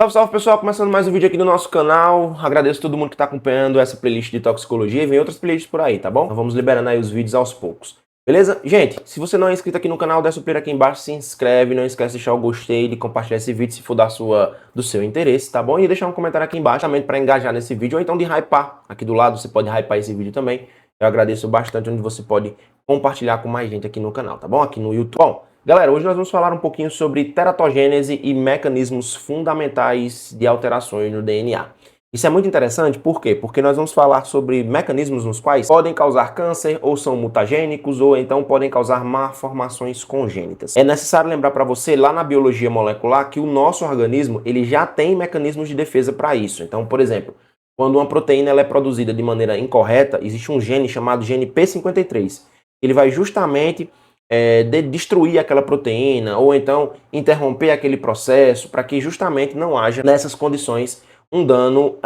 Salve, salve pessoal, começando mais um vídeo aqui do nosso canal. Agradeço a todo mundo que está acompanhando essa playlist de toxicologia e vem outras playlists por aí, tá bom? Então vamos liberando aí os vídeos aos poucos. Beleza? Gente, se você não é inscrito aqui no canal, desce o play aqui embaixo, se inscreve, não esquece de deixar o gostei, de compartilhar esse vídeo se for do seu interesse, tá bom? E deixar um comentário aqui embaixo também para engajar nesse vídeo, ou então de hypar. Aqui do lado você pode hypar esse vídeo também. Eu agradeço bastante onde você pode compartilhar com mais gente aqui no canal, tá bom? Aqui no YouTube. Bom, galera, hoje nós vamos falar um pouquinho sobre teratogênese e mecanismos fundamentais de alterações no DNA. Isso é muito interessante, por quê? Porque nós vamos falar sobre mecanismos nos quais podem causar câncer, ou são mutagênicos, ou então podem causar malformações congênitas. É necessário lembrar para você, lá na biologia molecular, que o nosso organismo ele já tem mecanismos de defesa para isso. Então, por exemplo, quando uma proteína ela é produzida de maneira incorreta, existe um gene chamado gene P53. Ele vai justamente de destruir aquela proteína ou então interromper aquele processo para que justamente não haja nessas condições um dano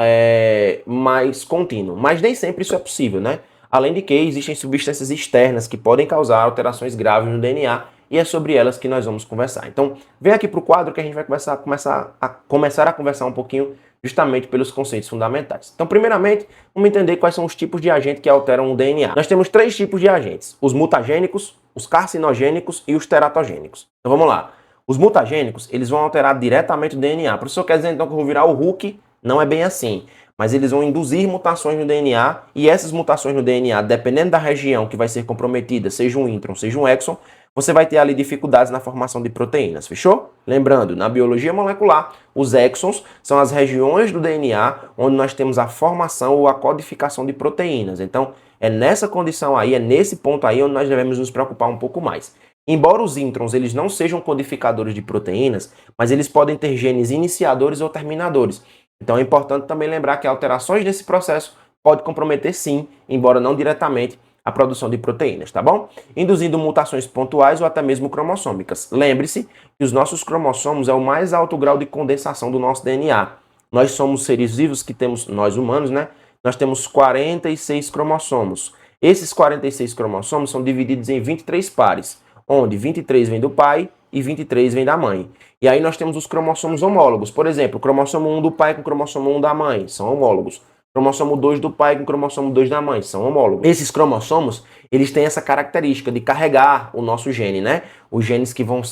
mais contínuo. Mas nem sempre isso é possível, né? Além de que existem substâncias externas que podem causar alterações graves no DNA e é sobre elas que nós vamos conversar. Então, vem aqui para o quadro que a gente vai começar a conversar um pouquinho justamente pelos conceitos fundamentais. Então, primeiramente, vamos entender quais são os tipos de agentes que alteram o DNA. Nós temos três tipos de agentes: os mutagênicos, os carcinogênicos e os teratogênicos. Então vamos lá. Os mutagênicos, eles vão alterar diretamente o DNA. O professor quer dizer então que eu vou virar o Hulk? Não é bem assim. Mas eles vão induzir mutações no DNA e essas mutações no DNA, dependendo da região que vai ser comprometida, seja um intron, seja um exon, você vai ter ali dificuldades na formação de proteínas, fechou? Lembrando, na biologia molecular, os exons são as regiões do DNA onde nós temos a formação ou a codificação de proteínas. Então, é nessa condição aí, é nesse ponto aí onde nós devemos nos preocupar um pouco mais. Embora os introns eles não sejam codificadores de proteínas, mas eles podem ter genes iniciadores ou terminadores. Então é importante também lembrar que alterações nesse processo podem comprometer sim, embora não diretamente, a produção de proteínas, tá bom? Induzindo mutações pontuais ou até mesmo cromossômicas. Lembre-se que os nossos cromossomos é o mais alto grau de condensação do nosso DNA. Nós somos seres vivos que temos, nós humanos, né? Nós temos 46 cromossomos. Esses 46 cromossomos são divididos em 23 pares, onde 23 vem do pai e 23 vem da mãe. E aí nós temos os cromossomos homólogos. Por exemplo, o cromossomo 1 do pai com o cromossomo 1 da mãe são homólogos. Cromossomo 2 do pai com o cromossomo 2 da mãe são homólogos. Esses cromossomos, eles têm essa característica de carregar o nosso gene, né? Os genes que vão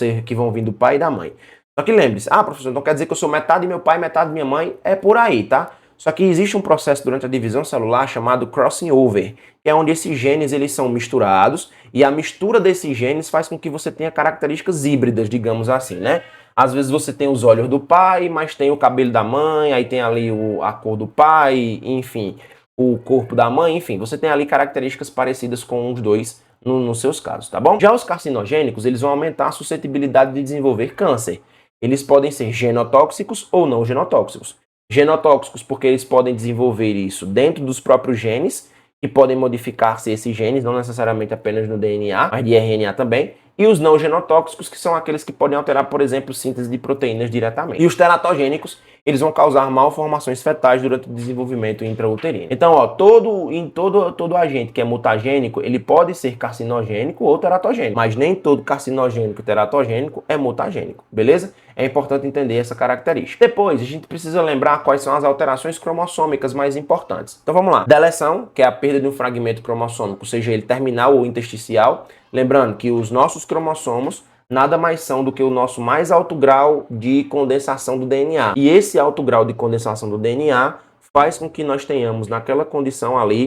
vir do pai e da mãe. Só que lembre-se, professor, então quer dizer que eu sou metade meu pai, metade minha mãe? É por aí, tá? Só que existe um processo durante a divisão celular chamado crossing over, que é onde esses genes eles são misturados e a mistura desses genes faz com que você tenha características híbridas, digamos assim, né? Às vezes você tem os olhos do pai, mas tem o cabelo da mãe, aí tem ali a cor do pai, enfim, o corpo da mãe, enfim, você tem ali características parecidas com os dois nos seus casos, tá bom? Já os carcinogênicos, eles vão aumentar a suscetibilidade de desenvolver câncer. Eles podem ser genotóxicos ou não genotóxicos. Genotóxicos porque eles podem desenvolver isso dentro dos próprios genes, que podem modificar-se esses genes, não necessariamente apenas no DNA, mas de RNA também. E os não genotóxicos, que são aqueles que podem alterar, por exemplo, síntese de proteínas diretamente. E os teratogênicos, eles vão causar malformações fetais durante o desenvolvimento intrauterino. Então, todo agente que é mutagênico, ele pode ser carcinogênico ou teratogênico, mas nem todo carcinogênico e teratogênico é mutagênico, beleza? É importante entender essa característica. Depois, a gente precisa lembrar quais são as alterações cromossômicas mais importantes. Então vamos lá. Deleção, que é a perda de um fragmento cromossômico, seja ele terminal ou intersticial. Lembrando que os nossos cromossomos nada mais são do que o nosso mais alto grau de condensação do DNA. E esse alto grau de condensação do DNA faz com que nós tenhamos naquela condição ali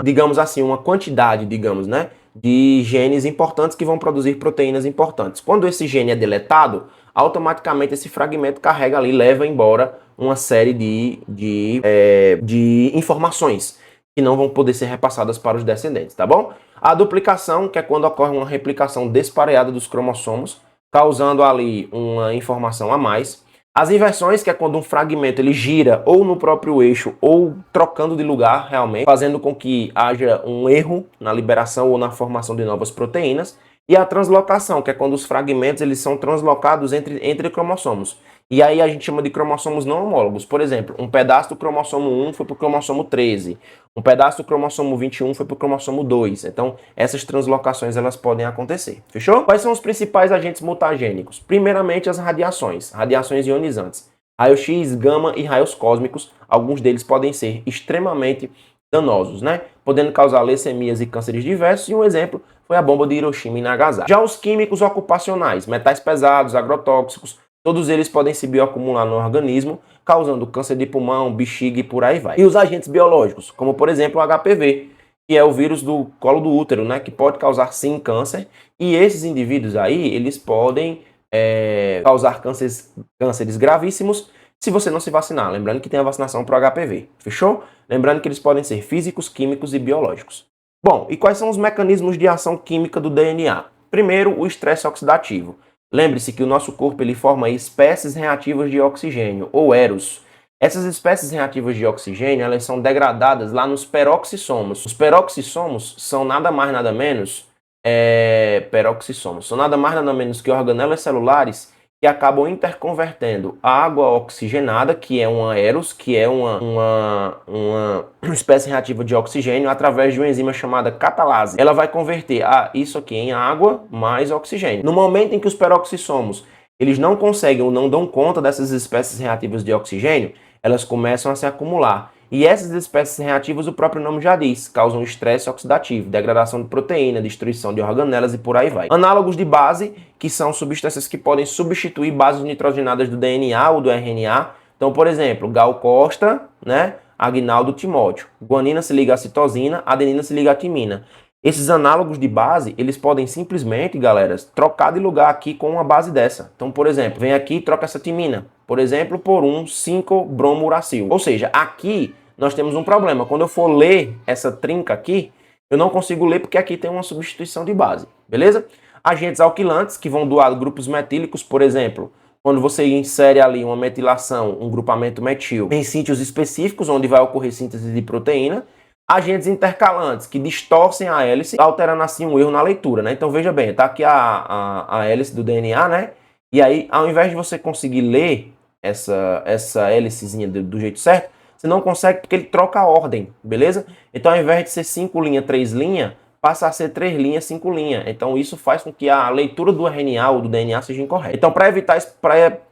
digamos assim, uma quantidade, né, de genes importantes que vão produzir proteínas importantes. Quando esse gene é deletado, automaticamente esse fragmento carrega ali, leva embora uma série de informações que não vão poder ser repassadas para os descendentes, tá bom? A duplicação, que é quando ocorre uma replicação despareada dos cromossomos, causando ali uma informação a mais. As inversões, que é quando um fragmento ele gira ou no próprio eixo ou trocando de lugar realmente, fazendo com que haja um erro na liberação ou na formação de novas proteínas. E a translocação, que é quando os fragmentos eles são translocados entre cromossomos. E aí a gente chama de cromossomos não homólogos. Por exemplo, um pedaço do cromossomo 1 foi para o cromossomo 13. Um pedaço do cromossomo 21 foi para o cromossomo 2. Então, essas translocações elas podem acontecer. Fechou? Quais são os principais agentes mutagênicos? Primeiramente, as radiações ionizantes. Raio-X, gama e raios cósmicos, alguns deles podem ser extremamente danosos, né? Podendo causar leucemias e cânceres diversos, e um exemplo foi a bomba de Hiroshima e Nagasaki. Já os químicos ocupacionais, metais pesados, agrotóxicos, todos eles podem se bioacumular no organismo, causando câncer de pulmão, bexiga e por aí vai. E os agentes biológicos, como por exemplo o HPV, que é o vírus do colo do útero, né? Que pode causar sim câncer, e esses indivíduos aí, eles podem causar cânceres gravíssimos se você não se vacinar. Lembrando que tem a vacinação para o HPV, fechou? Lembrando que eles podem ser físicos, químicos e biológicos. Bom, e quais são os mecanismos de ação química do DNA? Primeiro, o estresse oxidativo. Lembre-se que o nosso corpo ele forma espécies reativas de oxigênio, ou EROS. Essas espécies reativas de oxigênio elas são degradadas lá nos peroxissomos. Os peroxissomos são nada mais nada menos peroxissomos. São nada mais nada menos que organelas celulares que acabam interconvertendo a água oxigenada, que é uma EROS, que é uma espécie reativa de oxigênio, através de uma enzima chamada catalase. Ela vai converter isso aqui em água mais oxigênio. No momento em que os peroxissomos eles não conseguem ou não dão conta dessas espécies reativas de oxigênio, elas começam a se acumular. E essas espécies reativas, o próprio nome já diz, causam estresse oxidativo, degradação de proteína, destruição de organelas e por aí vai. Análogos de base, que são substâncias que podem substituir bases nitrogenadas do DNA ou do RNA. Então, por exemplo, Gal Costa, né? Agnaldo Timóteo. Guanina se liga a citosina, adenina se liga a timina. Esses análogos de base, eles podem simplesmente, galera, trocar de lugar aqui com uma base dessa. Então, por exemplo, vem aqui e troca essa timina, por exemplo, por um 5-bromouracil. Ou seja, aqui nós temos um problema. Quando eu for ler essa trinca aqui, eu não consigo ler porque aqui tem uma substituição de base, beleza? Agentes alquilantes, que vão doar grupos metílicos, por exemplo, quando você insere ali uma metilação, um grupamento metil, em sítios específicos onde vai ocorrer síntese de proteína. Agentes intercalantes, que distorcem a hélice, alterando assim um erro na leitura, né? Então veja bem, tá aqui a hélice do DNA, né? E aí, ao invés de você conseguir ler essa hélicezinha do jeito certo, você não consegue porque ele troca a ordem, beleza? Então ao invés de ser 5 linhas, 3 linhas, passa a ser 3 linhas, 5 linhas. Então isso faz com que a leitura do RNA ou do DNA seja incorreta. Então para evitar,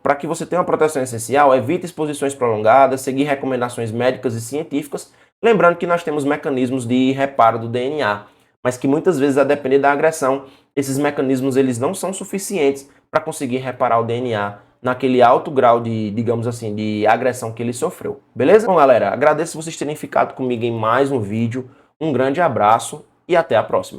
para que você tenha uma proteção essencial, evite exposições prolongadas, seguir recomendações médicas e científicas, lembrando que nós temos mecanismos de reparo do DNA, mas que muitas vezes, a depender da agressão, esses mecanismos eles não são suficientes para conseguir reparar o DNA naquele alto grau de, digamos assim, de agressão que ele sofreu. Beleza? Bom, galera, agradeço vocês terem ficado comigo em mais um vídeo. Um grande abraço e até a próxima.